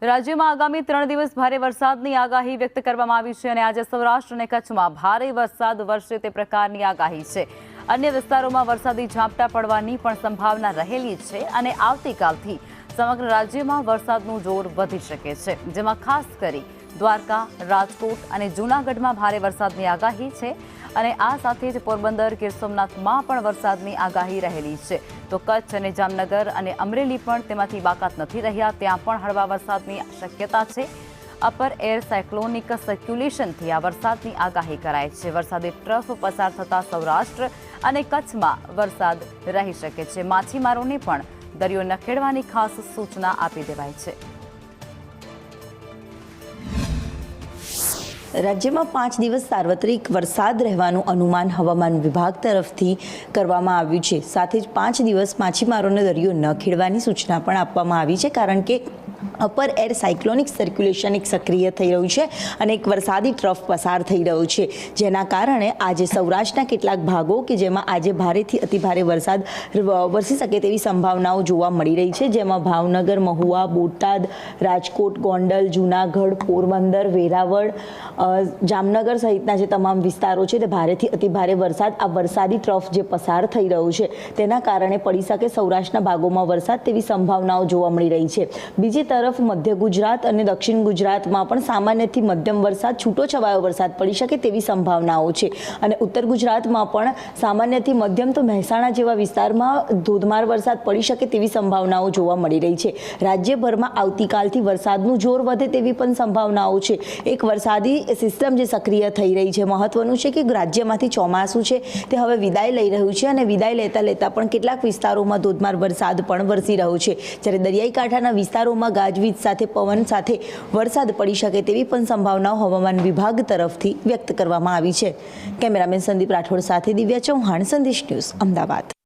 રાજ્યમાં આગામી 3 દિવસ ભારે વરસાદની આગાહી વ્યક્ત કરવામાં આવી છે અને આજે સૌરાષ્ટ્ર અને કચ્છમાં ભારે વરસાદ વરસે તે પ્રકારની આગાહી છે। અન્ય વિસ્તારોમાં વરસાદી ઝાપટા પડવાની પણ સંભાવના રહેલી છે અને આવતીકાલથી સમગ્ર રાજ્યમાં વરસાદનું જોર વધી શકે છે, જેમાં ખાસ કરી દ્વારકા, રાજકોટ અને જૂનાગઢમાં ભારે વરસાદની આગાહી છે અને આ સાથે જ પોરબંદર, ગીર સોમનાથમાં પણ વરસાદની આગાહી રહેલી છે। તો કચ્છ અને જામનગર અને અમરેલી પણ તેમાંથી બાકાત નથી રહ્યા, ત્યાં પણ હળવા વરસાદની શક્યતા છે। અપર એર સાયક્લોનિક સર્ક્યુલેશનથી આ વરસાદની આગાહી કરાઈ છે। વરસાદી ટ્રફ પસાર થતા સૌરાષ્ટ્ર અને કચ્છમાં વરસાદ રહી શકે છે। માછીમારોને પણ દરિયો ન ખેડવાની ખાસ સૂચના આપી દેવાઈ છે। રાજ્યમાં 5 દિવસ સાર્વત્રિક વરસાદ રહેવાનું અનુમાન હવામાન વિભાગ તરફથી કરવામાં આવ્યું છે। સાથે જ 5 દિવસ માછીમારોને દરિયો ન ખેડવાની સૂચના પણ આપવામાં આવી છે, કારણ કે અપર એર સાયક્લોનિક સર્ક્યુલેશન એક સક્રિય થઈ રહ્યું છે અને એક વરસાદી ટ્રફ પસાર થઈ રહ્યો છે, જેના કારણે આજે સૌરાષ્ટ્રના કેટલાક ભાગો કે જેમાં આજે ભારેથી અતિભારે વરસાદ વરસી શકે તેવી સંભાવનાઓ જોવા મળી રહી છે, જેમાં ભાવનગર, મહુવા, બોટાદ, રાજકોટ, ગોંડલ, જૂનાગઢ, પોરબંદર, વેરાવળ, જામનગર સહિતના જે તમામ વિસ્તારો છે તે ભારેથી અતિભારે વરસાદ આ વરસાદી ટ્રફ જે પસાર થઈ રહ્યો છે તેના કારણે પડી શકે સૌરાષ્ટ્રના ભાગોમાં વરસાદ તેવી સંભાવનાઓ જોવા મળી રહી છે। બીજી તરફ મધ્ય ગુજરાત અને દક્ષિણ ગુજરાતમાં પણ સામાન્યથી મધ્યમ વરસાદ, છૂટો છવાયો વરસાદ પડી શકે તેવી સંભાવનાઓ છે અને ઉત્તર ગુજરાતમાં પણ સામાન્યથી મધ્યમ તો મહેસાણા જેવા વિસ્તારમાં ધોધમાર વરસાદ પડી શકે તેવી સંભાવનાઓ જોવા મળી રહી છે। રાજ્યભરમાં આવતીકાલથી વરસાદનું જોર વધે તેવી પણ સંભાવનાઓ છે। એક વરસાદી સિસ્ટમ જે સક્રિય થઈ રહી છે। મહત્વનું છે કે રાજ્યમાંથી ચોમાસું છે તે હવે વિદાય લઈ રહ્યું છે અને વિદાય લેતા પણ કેટલાક વિસ્તારોમાં ધોધમાર વરસાદ પણ વરસી રહ્યો છે, જ્યારે દરિયાઈ કાંઠાના વિસ્તારોમાં ગાજવીજ સાથે પવન સાથે વરસાદ પડી શકે તેવી પણ સંભાવનાઓ હવામાન વિભાગ તરફથી વ્યક્ત કરવામાં આવી છે। કેમેરામેન સંદીપ રાઠોડ સાથે દિવ્યા ચૌહાણ, સંદેશ ન્યૂઝ, અમદાવાદ।